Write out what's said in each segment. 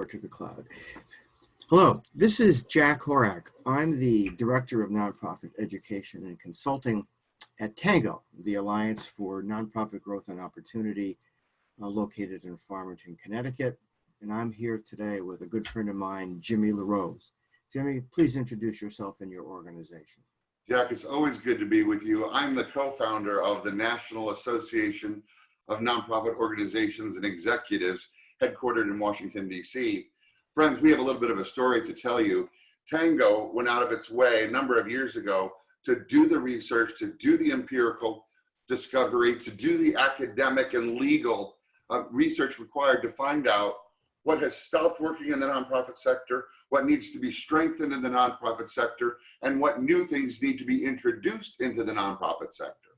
to the cloud. Hello, this is Jack Horak. I'm the Director of Nonprofit Education and Consulting at TANGO, the Alliance for Nonprofit Growth and Opportunity, located in Farmington, Connecticut. And I'm here today with a good friend of mine, Jimmy LaRose. Jimmy, please introduce yourself and your organization. Jack, it's always good to be with you. I'm the co-founder of the National Association of Nonprofit Organizations and Executives, headquartered in Washington, D.C. Friends, we have a little bit of a story to tell you. Tango went out of its way a number of years ago to do the research, to do the empirical discovery, to do the academic and legal research required to find out what has stopped working in the nonprofit sector, what needs to be strengthened in the nonprofit sector, and what new things need to be introduced into the nonprofit sector.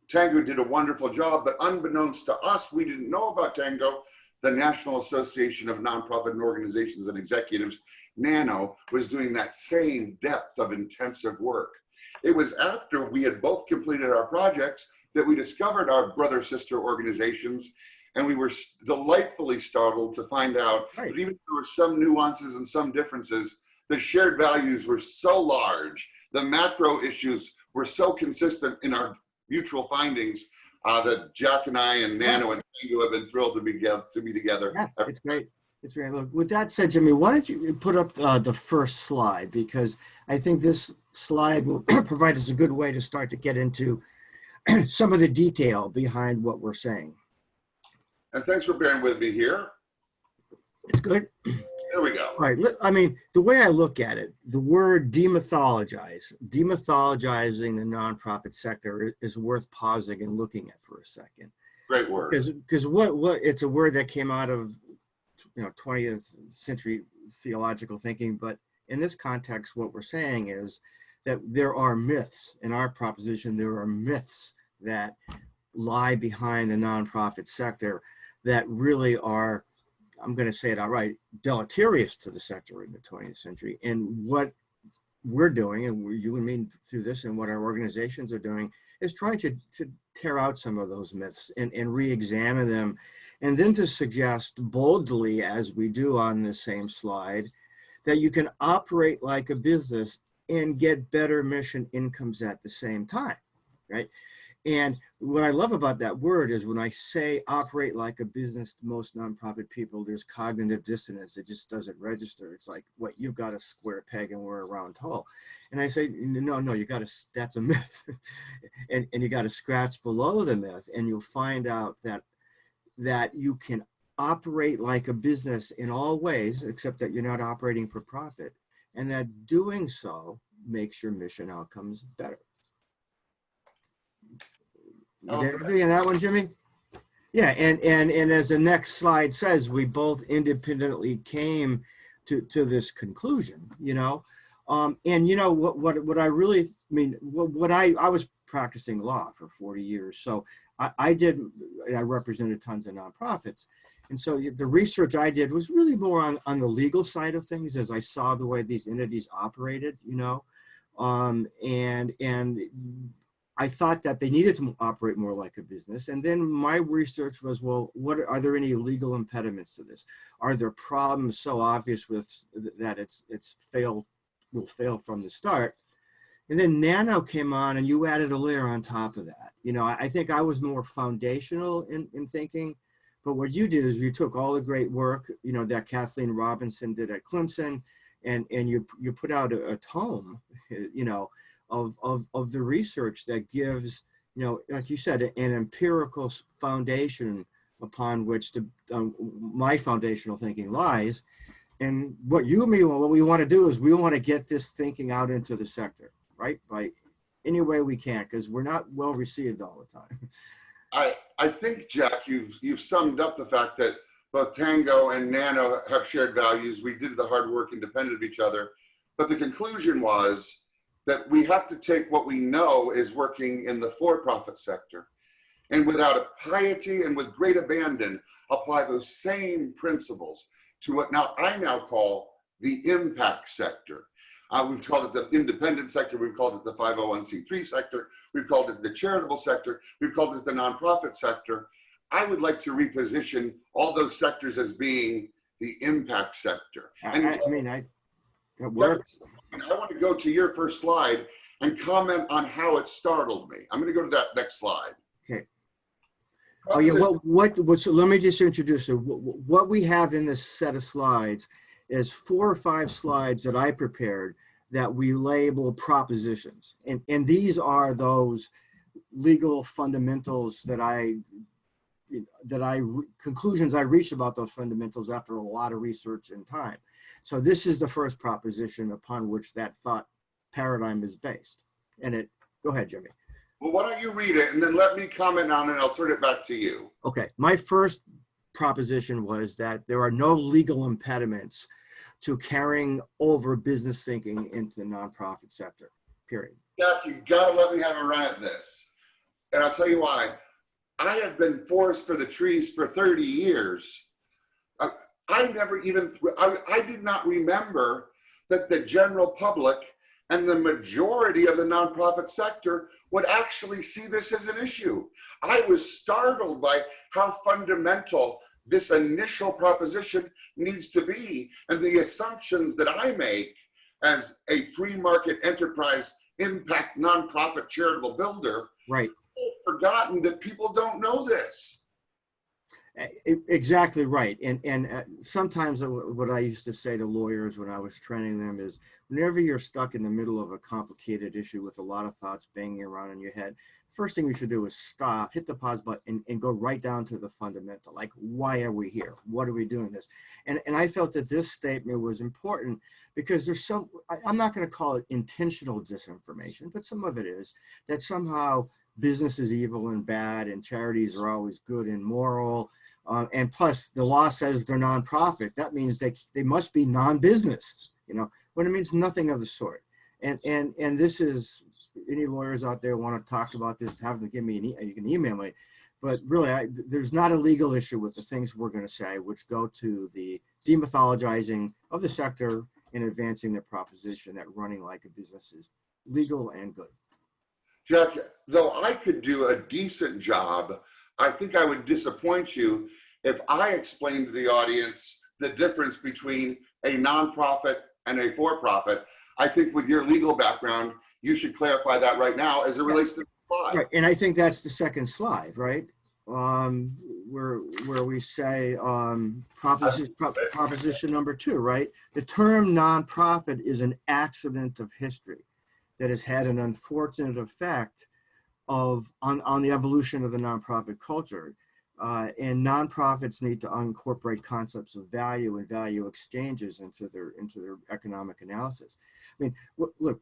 Tango did a wonderful job, but unbeknownst to us, we didn't know about Tango. The National Association of Nonprofit Organizations and Executives, NANOE, was doing that same depth of intensive work. It was after we had both completed our projects that we discovered our brother-sister organizations, and we were delightfully startled to find out that even though there were some nuances and some differences, the shared values were so large, the macro issues were so consistent in our mutual findings, that Jack and I and Nano and Tango have been thrilled to be together. Yeah, it's great. It's great. Look, with that said, Jimmy, why don't you put up the first slide, because I think this slide will provide us a good way to start to get into some of the detail behind what we're saying. And thanks for bearing with me here. It's good. There we go. All right. I mean, the way I look at it, the word demythologizing the nonprofit sector is worth pausing and looking at for a second. Great word. Because what it's a word that came out of 20th century theological thinking, but in this context, what we're saying is that there are myths in our proposition. There are myths that lie behind the nonprofit sector that really are, I'm going to say it outright, deleterious to the sector in the 20th century. And what we're doing, and you and me through this, and what our organizations are doing, is trying to tear out some of those myths and re-examine them, and then to suggest boldly, as we do on the same slide, that you can operate like a business and get better mission incomes at the same time, right? And what I love about that word is when I say operate like a business to most nonprofit people, there's cognitive dissonance. It just doesn't register. It's like, what, you've got a square peg and we're a round hole. And I say, no, you got to, that's a myth. and you got to scratch below the myth, and you'll find out that you can operate like a business in all ways, except that you're not operating for profit. And that doing so makes your mission outcomes better. Okay. Agree on that one, Jimmy? Yeah, and as the next slide says, we both independently came to this conclusion, and what I really mean, I was practicing law for 40 years, so I represented tons of nonprofits, and so the research I did was really more on the legal side of things, as I saw the way these entities operated, and I thought that they needed to operate more like a business. And then my research was, well, are there any legal impediments to this? Are there problems so obvious with that will fail from the start? And then Nano came on, and you added a layer on top of that. I think I was more foundational in thinking, but what you did is you took all the great work, that Kathleen Robinson did at Clemson, and you put out a tome, of the research that gives, like you said, an empirical foundation upon which my foundational thinking lies. And what we want to do is we want to get this thinking out into the sector, right? By any way we can, because we're not well received all the time. I think, Jack, you've summed up the fact that both Tango and Nano have shared values. We did the hard work independent of each other, but the conclusion was that we have to take what we know is working in the for-profit sector, and without a piety and with great abandon, apply those same principles to what I now call the impact sector. We've called it the independent sector, we've called it the 501c3 sector, we've called it the charitable sector, we've called it the nonprofit sector. I would like to reposition all those sectors as being the impact sector. That works. I want to go to your first slide and comment on how it startled me. I'm going to go to that next slide. Okay. Oh yeah. So let me just introduce it. What we have in this set of slides is 4 or 5 slides that I prepared that we label propositions, and these are those legal fundamentals conclusions I reached about those fundamentals after a lot of research and time. So this is the first proposition upon which that thought paradigm is based. And go ahead, Jimmy. Well, why don't you read it and then let me comment on it, and I'll turn it back to you. Okay, my first proposition was that there are no legal impediments to carrying over business thinking into the nonprofit sector, period. Jack, you gotta let me have a run at this. And I'll tell you why. I have been forest for the trees for 30 years. I did not remember that the general public and the majority of the nonprofit sector would actually see this as an issue. I was startled by how fundamental this initial proposition needs to be, and the assumptions that I make as a free market enterprise impact nonprofit charitable builder. Right. I've forgotten that people don't know this. Exactly right. And sometimes what I used to say to lawyers when I was training them is, whenever you're stuck in the middle of a complicated issue with a lot of thoughts banging around in your head, first thing you should do is stop, hit the pause button, and go right down to the fundamental. Like, why are we here? What are we doing this? And I felt that this statement was important because there's I'm not going to call it intentional disinformation, but some of it is, that somehow business is evil and bad and charities are always good and moral. And plus the law says they're nonprofit. That means they must be non-business, when it means nothing of the sort. And this is, any lawyers out there want to talk about this, have them give me you can email me. But really, there's not a legal issue with the things we're going to say, which go to the demythologizing of the sector and advancing the proposition that running like a business is legal and good. Jack, though I could do a decent job, I think I would disappoint you if I explained to the audience the difference between a nonprofit and a for-profit. I think with your legal background, you should clarify that right now as it relates to the slide. Right, and I think that's the second slide, right? Where we say proposition number 2, right? The term nonprofit is an accident of history that has had an unfortunate effect on the evolution of the nonprofit culture. And nonprofits need to incorporate concepts of value and value exchanges into their economic analysis. I mean, look,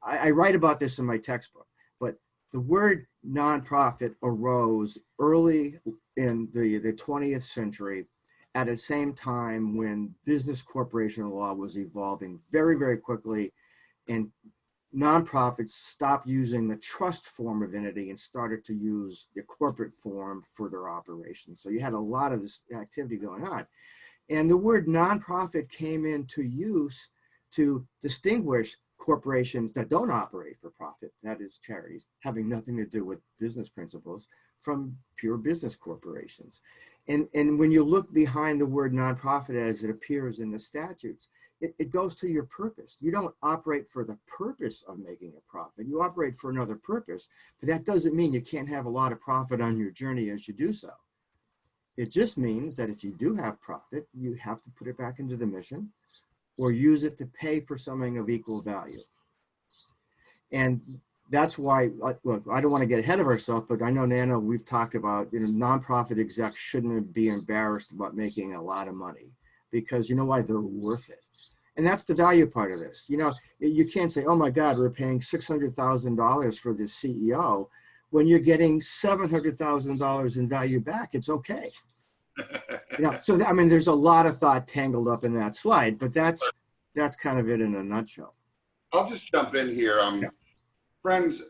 I write about this in my textbook, but the word nonprofit arose early in the 20th century at the same time when business corporation law was evolving very, very quickly, and nonprofits stopped using the trust form of entity and started to use the corporate form for their operations. So you had a lot of this activity going on. And the word nonprofit came into use to distinguish corporations that don't operate for profit, that is charities, having nothing to do with business principles, from pure business corporations. And when you look behind the word nonprofit as it appears in the statutes, it goes to your purpose. You don't operate for the purpose of making a profit. You operate for another purpose, but that doesn't mean you can't have a lot of profit on your journey as you do so. It just means that if you do have profit, you have to put it back into the mission or use it to pay for something of equal value. And that's why, look, I don't want to get ahead of ourselves, but I know, Nano, we've talked about, nonprofit execs shouldn't be embarrassed about making a lot of money, because you know why? They're worth it. And that's the value part of this. You can't say, oh my God, we're paying $600,000 for this CEO when you're getting $700,000 in value back. It's okay. So I mean, there's a lot of thought tangled up in that slide, but that's kind of it in a nutshell. I'll just jump in here. Friends,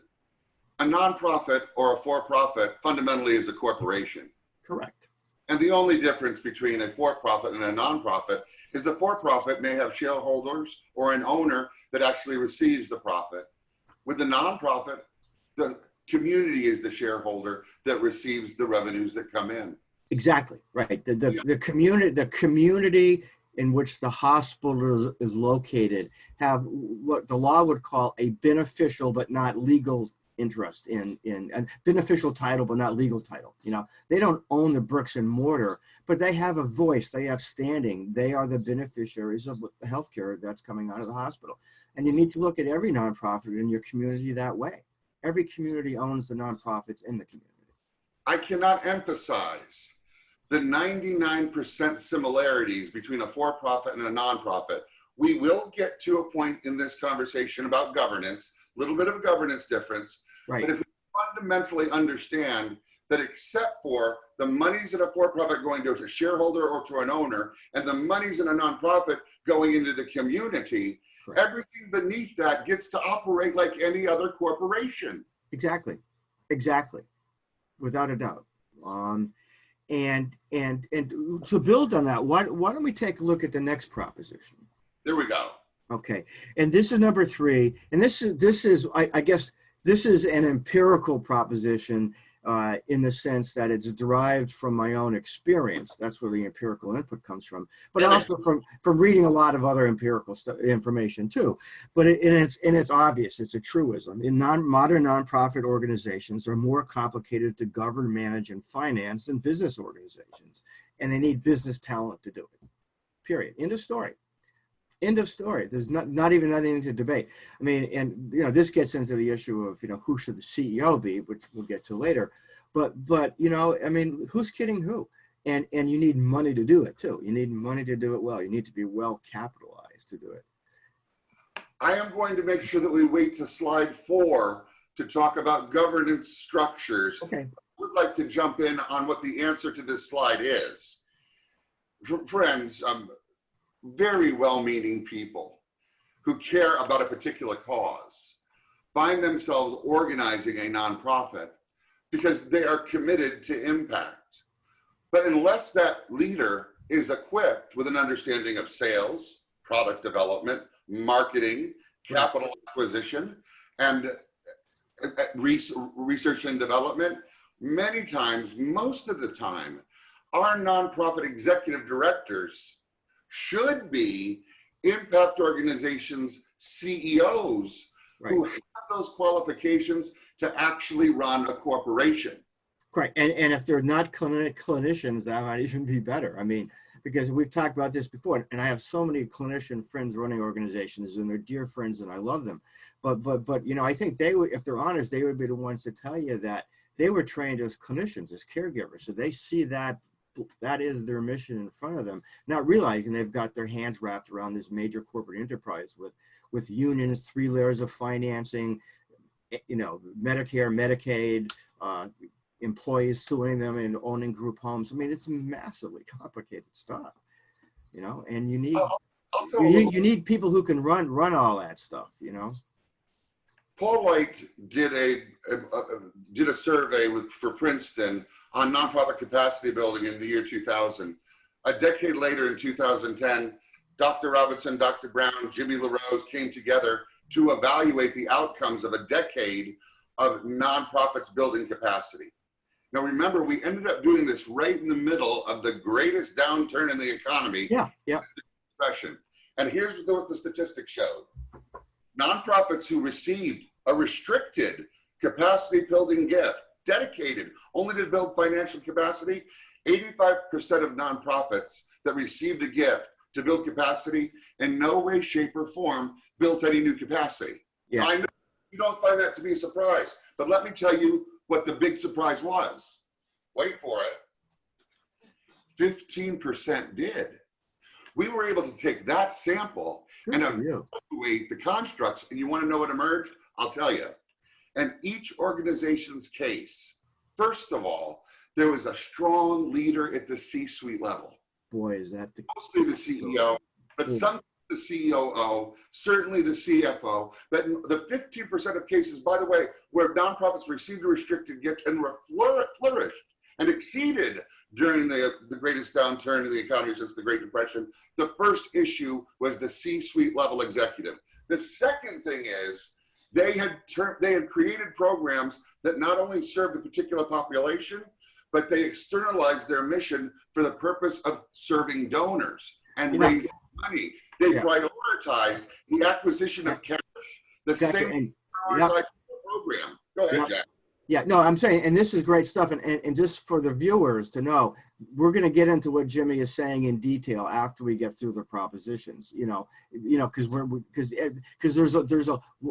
a nonprofit or a for-profit fundamentally is a corporation. Correct. And the only difference between a for-profit and a nonprofit is the for-profit may have shareholders or an owner that actually receives the profit. With the nonprofit, the community is the shareholder that receives the revenues that come in. Exactly, right. The community in which the hospital is located have what the law would call a beneficial but not legal interest in a beneficial title but not legal title. You know, they don't own the bricks and mortar, but they have a voice, they have standing, they are the beneficiaries of the healthcare that's coming out of the hospital. And you need to look at every nonprofit in your community that way. Every community owns the nonprofits in the community. I cannot emphasize the 99% similarities between a for-profit and a nonprofit. We will get to a point in this conversation about governance, a little bit of a governance difference. Right. But if we fundamentally understand that except for the monies in a for-profit going to a shareholder or to an owner, and the monies in a nonprofit going into the community, correct, everything beneath that gets to operate like any other corporation. Exactly. Exactly. Without a doubt. And to build on that, why don't we take a look at the next proposition? There we go. Okay, and this is number 3, and this is I guess this is an empirical proposition in the sense that it's derived from my own experience. That's where the empirical input comes from, but also from reading a lot of other empirical information too. But it's obvious. It's a truism. Modern nonprofit organizations are more complicated to govern, manage, and finance than business organizations, and they need business talent to do it. Period. End of story. End of story. There's not even anything to debate. I mean, and you know, this gets into the issue of, you know, who should the CEO be, which we'll get to later. But you know, I mean, who's kidding who? And you need money to do it too. You need money to do it well. You need to be well capitalized to do it. I am going to make sure that we wait to slide 4 to talk about governance structures. Okay. I would like to jump in on what the answer to this slide is. Friends, very well-meaning people who care about a particular cause find themselves organizing a nonprofit because they are committed to impact. But unless that leader is equipped with an understanding of sales, product development, marketing, capital acquisition, and research and development, many times, most of the time, our nonprofit executive directors should be impact organizations CEOs, right, who have those qualifications to actually run a corporation. Right, and if they're not clinicians, that might even be better. I mean, because we've talked about this before, and I have so many clinician friends running organizations, and they're dear friends, and I love them. But you know, I think they would, if they're honest, they would be the ones to tell you that they were trained as clinicians, as caregivers, so they see that is their mission in front of them, not realizing they've got their hands wrapped around this major corporate enterprise with unions, 3 layers of financing, you know, Medicare, Medicaid, employees suing them and owning group homes. I mean, it's massively complicated stuff, you know, and you need need people who can run all that stuff, you know. Paul White did a survey for Princeton on nonprofit capacity building in the year 2000. A decade later, in 2010, Dr. Robinson, Dr. Brown, Jimmy LaRose came together to evaluate the outcomes of a decade of nonprofits building capacity. Now, remember, we ended up doing this right in the middle of the greatest downturn in the economy. Yeah. The Depression. And here's what the statistics showed. Nonprofits who received a restricted capacity building gift, dedicated only to build financial capacity, 85% of nonprofits that received a gift to build capacity in no way, shape, or form built any new capacity. Yeah. Now, I know you don't find that to be a surprise, but let me tell you what the big surprise was. Wait for it. 15% did. We were able to take that sample and evaluate the constructs, and you want to know what emerged? I'll tell you. In each organization's case, first of all, there was a strong leader at the C-suite level. Boy, is that mostly the CEO, but some the COO, certainly the CFO. But in the 15% of cases, by the way, where nonprofits received a restricted gift and were flourished and exceeded during the greatest downturn in the economy since the Great Depression, the first issue was the C-suite level executive. The second thing is they had created programs that not only served a particular population, but they externalize their mission for the purpose of serving donors and Yeah. raising money. They Yeah. prioritized the acquisition of cash, the Exactly. same And, prioritized program. Go ahead, yeah. Jack. Yeah, no, I'm saying, and this is great stuff. And just for the viewers to know, we're going to get into what Jimmy is saying in detail after we get through the propositions, because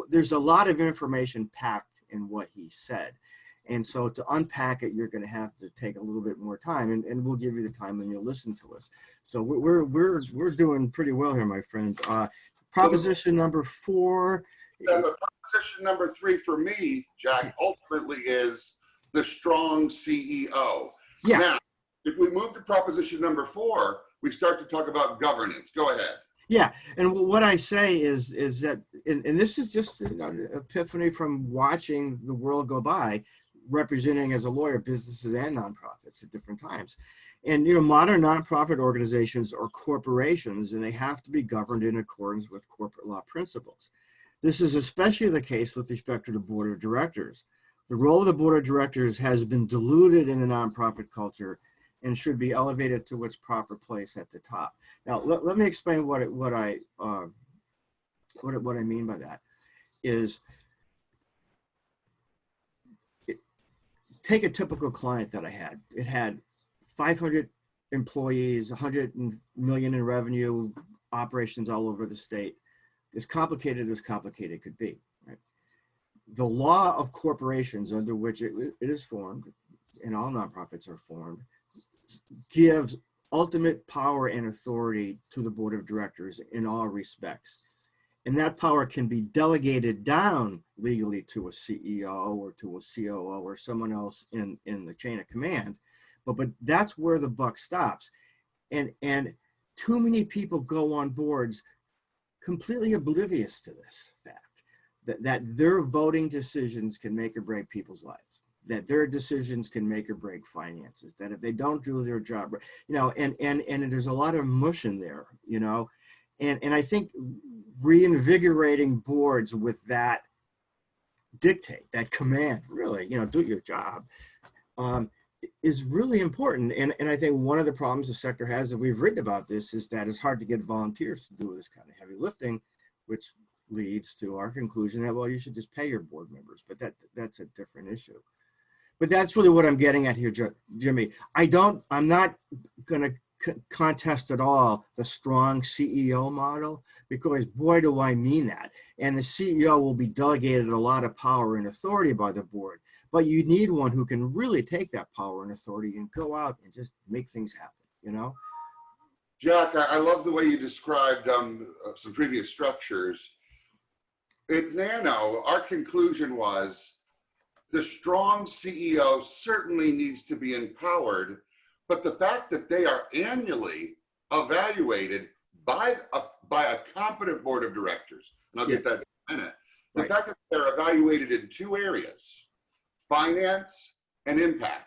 there's a lot of information packed in what he said. And so to unpack it, you're going to have to take a little bit more time, and we'll give you the time and you'll listen to us. So we're doing pretty well here, my friend. Proposition number 4. Proposition number 3 for me, Jack, ultimately is the strong CEO. Yeah. Now, if we move to proposition number 4, we start to talk about governance. Go ahead. Yeah, and what I say is that, and this is just an epiphany from watching the world go by, representing as a lawyer businesses and nonprofits at different times. And modern nonprofit organizations are corporations, and they have to be governed in accordance with corporate law principles. This is especially the case with respect to the board of directors. The role of the board of directors has been diluted in the nonprofit culture and should be elevated to its proper place at the top. Now, let me explain what I mean by that. Is take a typical client that I had. It had 500 employees, 100 million in revenue, operations all over the state. As complicated could be, right? The law of corporations under which it is formed, and all nonprofits are formed, gives ultimate power and authority to the board of directors in all respects. And that power can be delegated down legally to a CEO or to a COO or someone else in the chain of command. But that's where the buck stops. And too many people go on boards completely oblivious to this fact, that their voting decisions can make or break people's lives, that their decisions can make or break finances, that if they don't do their job, and there's a lot of mush in there, and I think reinvigorating boards with that dictate, that command, really, do your job, is really important. And I think one of the problems the sector has, that we've written about this, is that it's hard to get volunteers to do this kind of heavy lifting, which leads to our conclusion that, well, you should just pay your board members, but that's a different issue. But that's really what I'm getting at here, Jimmy. I'm not going to contest at all the strong CEO model, because boy, do I mean that. And the CEO will be delegated a lot of power and authority by the board, but you need one who can really take that power and authority and go out and just make things happen, Jack, I love the way you described some previous structures. At Nano, our conclusion was the strong CEO certainly needs to be empowered, but the fact that they are annually evaluated by a competent board of directors, and I'll get that in a minute, the fact that they're evaluated in 2 areas, finance and impact,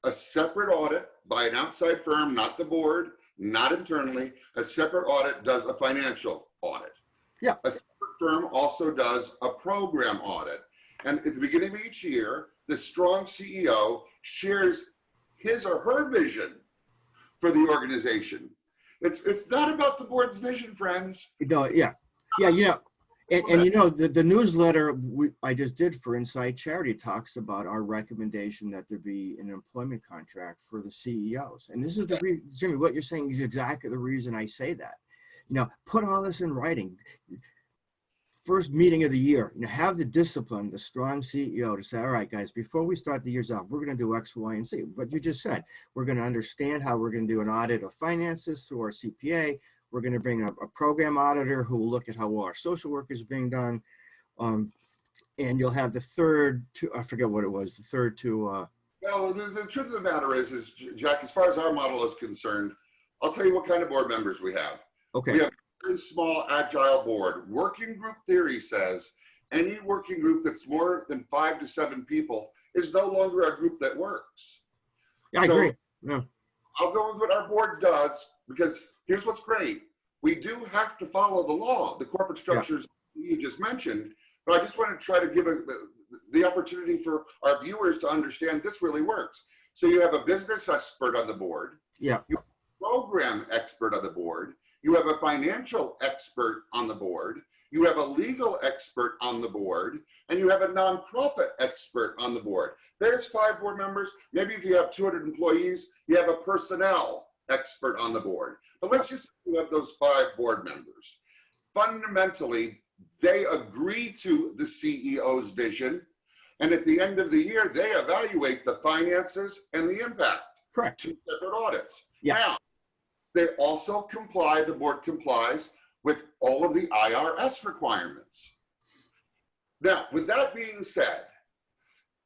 a separate audit by an outside firm, not the board, not internally, a separate audit does a financial audit. Yeah. A separate firm also does a program audit. And at the beginning of each year, the strong CEO shares his or her vision for the organization. It's not about the board's vision, friends. Yeah. And the newsletter I just did for Inside Charity talks about our recommendation that there be an employment contract for the CEOs. And this is the reason, Jimmy, what you're saying is exactly the reason I say that. Put all this in writing. First meeting of the year, have the discipline, the strong CEO to say, all right, guys, before we start the years off, we're going to do X, Y, and Z. What you just said, we're going to understand how we're going to do an audit of finances through our CPA. We're going to bring a program auditor who will look at how well our social work is being done. And you'll have the third two, I forget what it was, the third two. Well, the truth of the matter is, Jack, as far as our model is concerned, I'll tell you what kind of board members we have. Okay. We have a very small, agile board. Working group theory says any working group that's more than 5 to 7 people is no longer a group that works. Yeah, I agree. Yeah. I'll go with what our board does, because here's what's great. We do have to follow the law, the corporate structures you just mentioned, but I just want to try to give the opportunity for our viewers to understand this really works. So you have a business expert on the board. Yeah. You have a program expert on the board. You have a financial expert on the board. You have a legal expert on the board, and you have a nonprofit expert on the board. There's 5 board members. Maybe if you have 200 employees, you have a personnel expert on the board. But let's just say you have those 5 board members. Fundamentally, they agree to the CEO's vision, and at the end of the year, they evaluate the finances and the impact. Correct. 2 separate audits. Yeah. Now, they also comply, the board complies with all of the IRS requirements. Now, with that being said,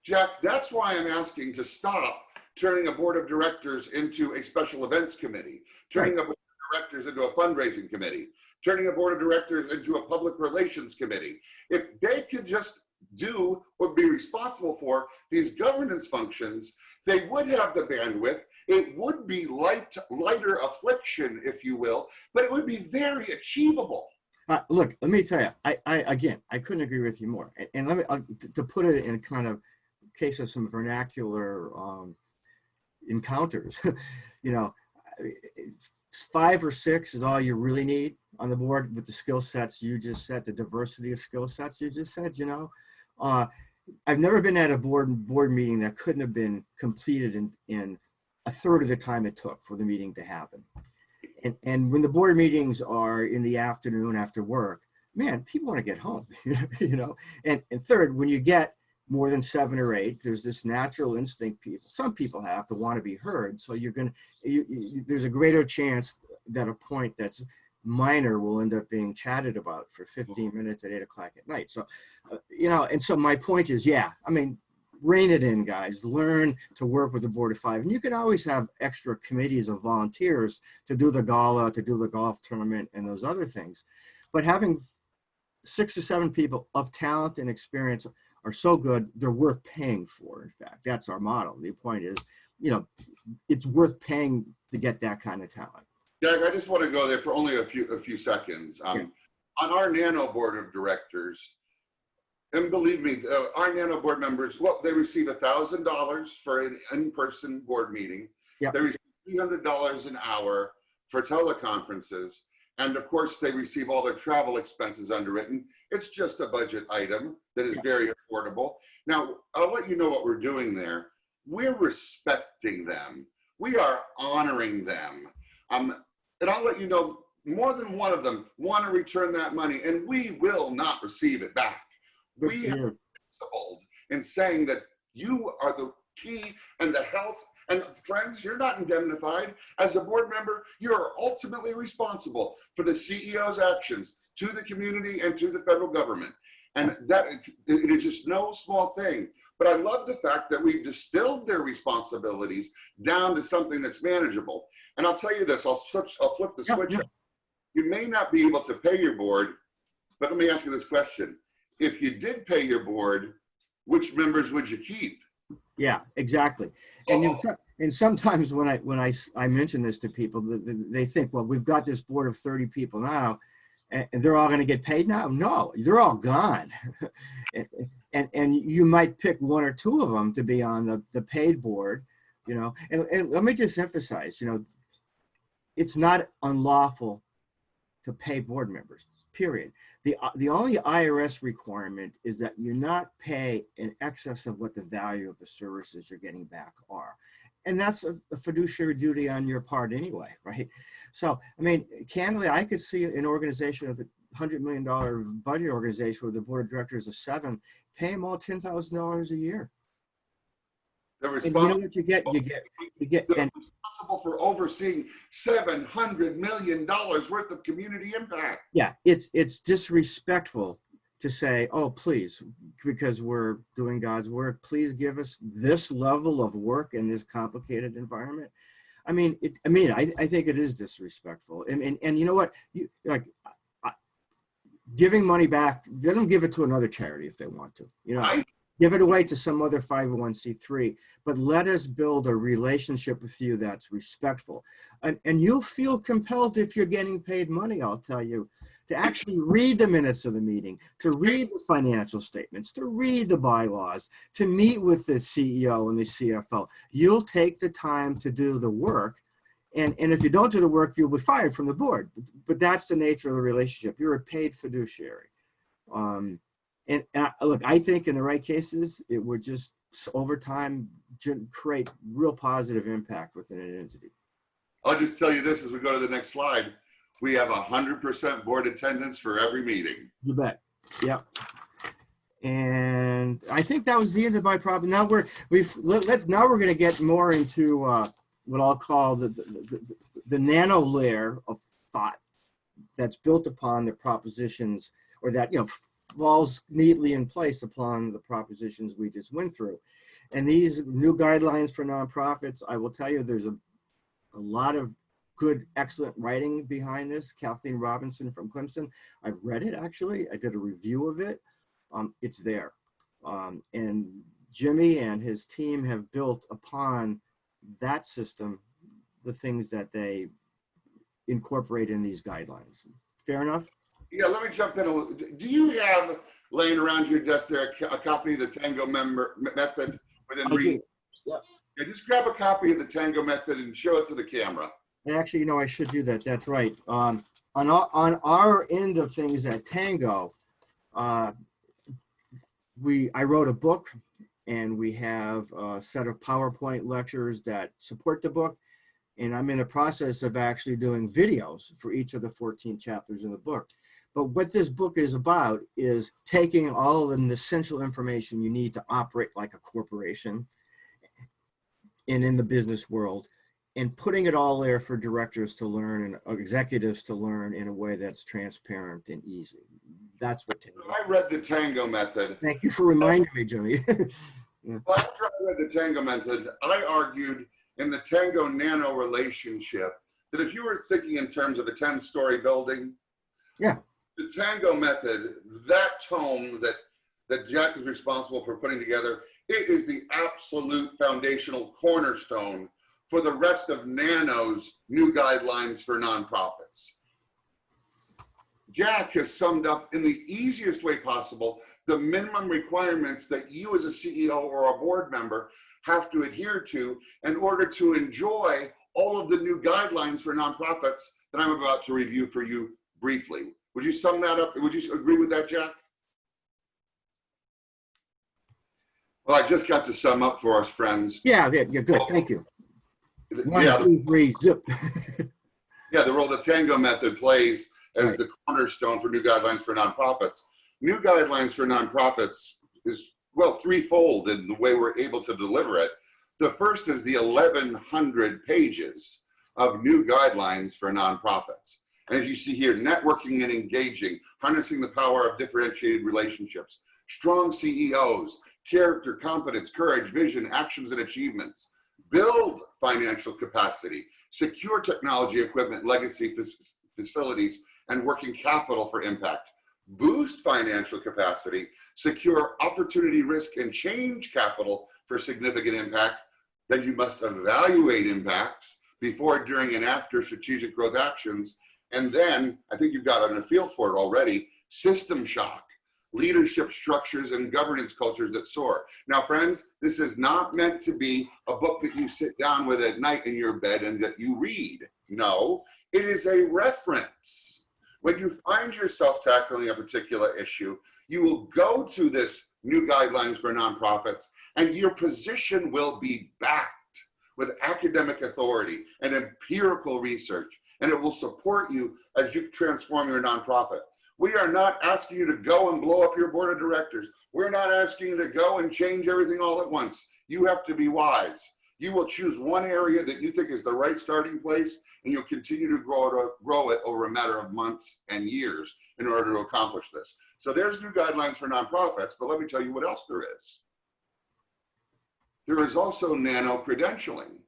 Jack, that's why I'm asking to stop turning a board of directors into a special events committee, turning a board of directors into a fundraising committee, turning a board of directors into a public relations committee. If they could just do or be responsible for these governance functions, they would have the bandwidth. It would be lighter affliction, if you will, but it would be very achievable. Look, let me tell you, again, I couldn't agree with you more. And let me, to put it in kind of case of some vernacular encounters, you know, 5 or 6 is all you really need on the board with the skill sets you just said, the diversity of skill sets you just said, you know. I've never been at a board meeting that couldn't have been completed in a third of the time it took for the meeting to happen. And when the board meetings are in the afternoon after work, man, people want to get home, you know. And third, when you get more than 7 or 8, there's this natural instinct some people have to want to be heard. So you're going to, there's a greater chance that a point that's minor will end up being chatted about for 15 minutes at 8 o'clock at night. So, you know, and so my point is, yeah, I mean, rein it in, guys. Learn to work with the board of 5. And you can always have extra committees of volunteers to do the gala, to do the golf tournament, and those other things. But having 6 or 7 people of talent and experience are so good, they're worth paying for, in fact. That's our model. The point is, you know, it's worth paying to get that kind of talent. Jack, I just want to go there for only a few seconds. Yeah. On our Nano board of directors, and believe me, our Nano board members, well, they receive $1,000 for an in-person board meeting. Yep. They receive $300 an hour for teleconferences. And of course, they receive all their travel expenses underwritten. It's just a budget item that is very affordable. Now, I'll let you know what we're doing there. We're respecting them. We are honoring them. And I'll let you know, more than one of them want to return that money, and we will not receive it back. We have principled in saying that you are the key and the health. And friends, you're not indemnified. As a board member, you are ultimately responsible for the CEO's actions to the community and to the federal government. And that it is just no small thing. But I love the fact that we've distilled their responsibilities down to something that's manageable. And I'll tell you this, I'll flip the switch. You may not be able to pay your board, but let me ask you this question. If you did pay your board, which members would you keep? Yeah, exactly. And sometimes when I mention this to people, they think, well, we've got this board of 30 people now, and they're all going to get paid now. No, they're all gone. and you might pick 1 or 2 of them to be on the paid board, you know. And let me just emphasize, you know, it's not unlawful to pay board members, period. The only IRS requirement is that you not pay in excess of what the value of the services you're getting back are. And that's a fiduciary duty on your part anyway, right? So, I mean, candidly, I could see an organization with a $100 million budget organization with a board of directors of 7, pay them all $10,000 a year. They're responsible. And you know what you get. They're responsible for overseeing $700 million worth of community impact. Yeah, it's disrespectful to say, oh, please, because we're doing God's work, please give us this level of work in this complicated environment. I mean, I think it is disrespectful. And you know what? Giving money back, they don't give it to another charity if they want to. You know, Give it away to some other 501c3, but let us build a relationship with you that's respectful. And you'll feel compelled, if you're getting paid money, I'll tell you, to actually read the minutes of the meeting, to read the financial statements, to read the bylaws, to meet with the CEO and the CFO. You'll take the time to do the work. And if you don't do the work, you'll be fired from the board. But that's the nature of the relationship. You're a paid fiduciary. And look, I think in the right cases, it would just over time create real positive impact within an entity. I'll just tell you this as we go to the next slide. We have 100% board attendance for every meeting. You bet. Yep. And I think that was the end of my problem. Now we're going to get more into what I'll call the nano layer of thought that's built upon the propositions, or that, falls neatly in place upon the propositions we just went through. And these new guidelines for nonprofits, I will tell you, there's a lot of good, excellent writing behind this. Kathleen Robinson from Clemson, I've read it actually. I did a review of it. It's there. And Jimmy and his team have built upon that system the things that they incorporate in these guidelines. Fair enough? Yeah, let me jump in a little. Do you have laying around your desk there a copy of the Tango method within read? Yes. Yeah, just grab a copy of the Tango method and show it to the camera. Actually, I should do that. That's right. On our end of things at Tango, I wrote a book, and we have a set of PowerPoint lectures that support the book. And I'm in the process of actually doing videos for each of the 14 chapters in the book. But what this book is about is taking all of the essential information you need to operate like a corporation and in the business world, and putting it all there for directors to learn and executives to learn in a way that's transparent and easy. That's what Tango. I read the Tango method. Thank you for reminding me, Jimmy. Yeah. Well, after I read the Tango method, I argued in the Tango Nano relationship that if you were thinking in terms of a 10-story building, yeah, the Tango method, that tome that Jack is responsible for putting together, it is the absolute foundational cornerstone for the rest of Nano's new guidelines for nonprofits. Jack has summed up in the easiest way possible the minimum requirements that you as a CEO or a board member have to adhere to in order to enjoy all of the new guidelines for nonprofits that I'm about to review for you briefly. Would you sum that up? Would you agree with that, Jack? Well, I just got to sum up for us, friends. Yeah, you're good. Thank you. One, yeah, two, three, zip. Yeah, the role the Tango method plays as the cornerstone for new guidelines for nonprofits. New guidelines for nonprofits is, well, threefold in the way we're able to deliver it. The first is the 1,100 pages of new guidelines for nonprofits. And as you see here, networking and engaging, harnessing the power of differentiated relationships, strong CEOs, character, competence, courage, vision, actions, and achievements, build financial capacity, secure technology equipment, legacy facilities, and working capital for impact, boost financial capacity, secure opportunity, risk, and change capital for significant impact. Then you must evaluate impacts before, during, and after strategic growth actions. And then, I think you've got a feel for it already, system shock, leadership structures and governance cultures that soar. Now, friends, this is not meant to be a book that you sit down with at night in your bed and that you read. No, it is a reference. When you find yourself tackling a particular issue, you will go to this new guidelines for nonprofits, and your position will be backed with academic authority and empirical research, and it will support you as you transform your nonprofit. We are not asking you to go and blow up your board of directors. We're not asking you to go and change everything all at once. You have to be wise. You will choose one area that you think is the right starting place, and you'll continue to grow it over a matter of months and years in order to accomplish this. So there's new guidelines for nonprofits, but let me tell you what else there is. There is also Nano Credentialing.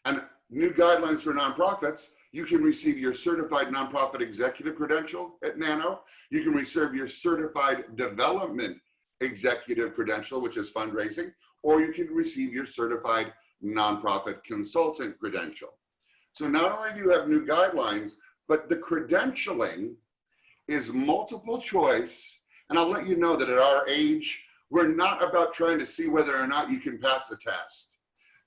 And new guidelines for nonprofits, you can receive your certified nonprofit executive credential at Nano. You can receive your certified development executive credential, which is fundraising, or you can receive your certified nonprofit consultant credential. So not only do you have new guidelines, but the credentialing is multiple choice. And I'll let you know that at our age, we're not about trying to see whether or not you can pass the test.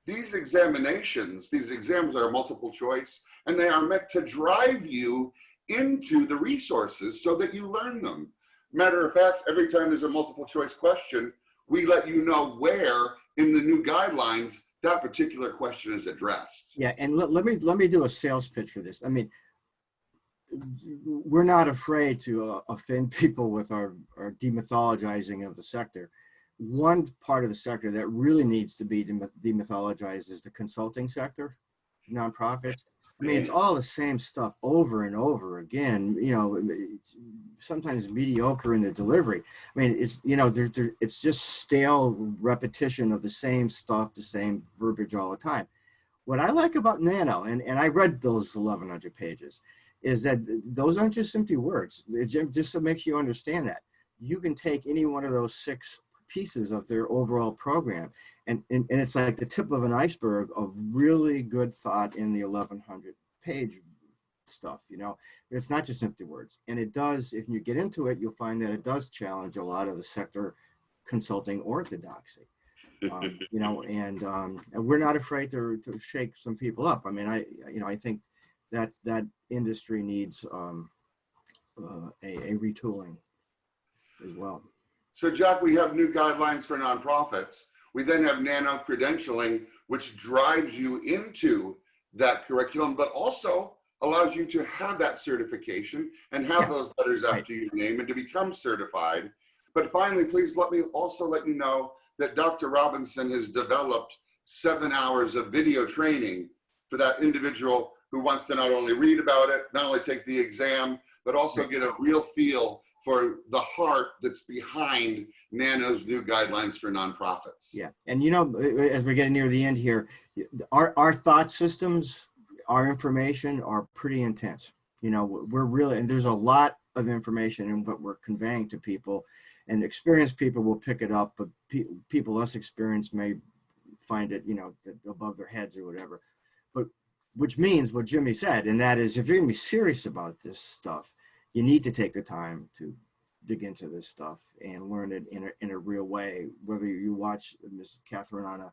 These examinations, these exams are multiple choice, and they are meant to drive you into the resources so that you learn them. Matter of fact, every time there's a multiple choice question, we let you know where in the new guidelines that particular question is addressed. Yeah, and let me do a sales pitch for this. I mean, we're not afraid to offend people with our demythologizing of the sector. One part of the sector that really needs to be demythologized is the consulting sector, nonprofits. I mean, it's all the same stuff over and over again, you know, sometimes mediocre in the delivery. I mean, it's, you know, it's just stale repetition of the same stuff, the same verbiage all the time. What I like about Nano, and I read those 1,100 pages, is that those aren't just empty words. It just makes you understand that. You can take any one of those 6 pieces of their overall program, and it's like the tip of an iceberg of really good thought in the 1,100 page stuff. You know, it's not just empty words, and it does, if you get into it, you'll find that it does challenge a lot of the sector consulting orthodoxy. You know, and we're not afraid to shake some people up. I mean, I think that industry needs a retooling as well. So Jack, we have new guidelines for nonprofits. We then have Nano Credentialing, which drives you into that curriculum, but also allows you to have that certification and have those letters after your name and to become certified. But finally, please let me also let you know that Dr. Robinson has developed 7 hours of video training for that individual who wants to not only read about it, not only take the exam, but also get a real feel for the heart that's behind Nano's new guidelines for nonprofits. Yeah, and you know, as we're getting near the end here, our thought systems, our information are pretty intense. You know, we're really, and there's a lot of information in what we're conveying to people, and experienced people will pick it up, but people less experienced may find it, you know, above their heads or whatever. But which means what Jimmy said, and that is, if you're gonna be serious about this stuff, you need to take the time to dig into this stuff and learn it in a real way. Whether you watch Ms. Catherine on a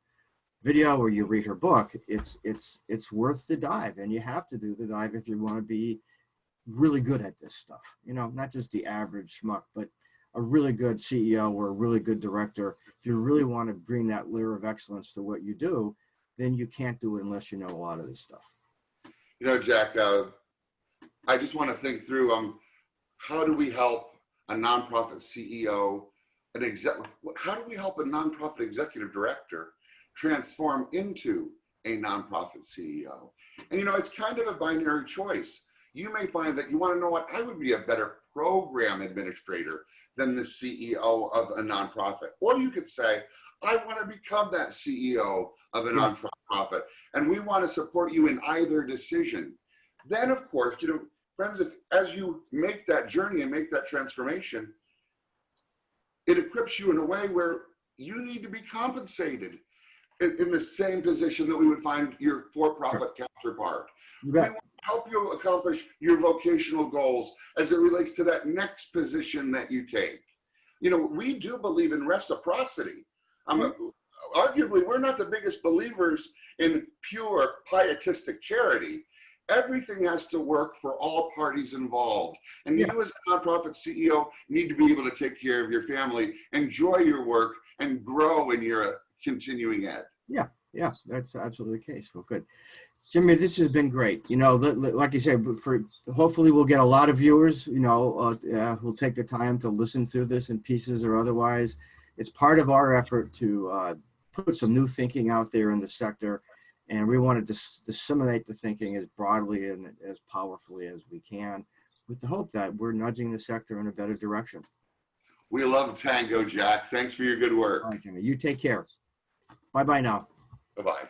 video or you read her book, it's worth the dive, and you have to do the dive if you want to be really good at this stuff. You know, not just the average schmuck, but a really good CEO or a really good director. If you really want to bring that layer of excellence to what you do, then you can't do it unless you know a lot of this stuff. You know, Jack, I just want to think through how do we help a nonprofit CEO, how do we help a nonprofit executive director transform into a nonprofit CEO? And you know, it's kind of a binary choice. You may find that you want to know what, I would be a better program administrator than the CEO of a nonprofit. Or you could say, I want to become that CEO of a nonprofit, and we want to support you in either decision. Then, of course, you know, friends, as you make that journey and make that transformation, it equips you in a way where you need to be compensated in the same position that we would find your for-profit counterpart. We want to help you accomplish your vocational goals as it relates to that next position that you take. You know, we do believe in reciprocity. Arguably, we're not the biggest believers in pure pietistic charity. Everything has to work for all parties involved. And you as a nonprofit CEO need to be able to take care of your family, enjoy your work, and grow in your continuing ed. Yeah, that's absolutely the case. Well, good. Jimmy, this has been great. You know, like you said, hopefully we'll get a lot of viewers, you know, who'll take the time to listen through this in pieces or otherwise. It's part of our effort to put some new thinking out there in the sector. And we want to disseminate the thinking as broadly and as powerfully as we can, with the hope that we're nudging the sector in a better direction. We love Tango, Jack. Thanks for your good work. All right, Jimmy, you take care. Bye-bye now. Bye-bye.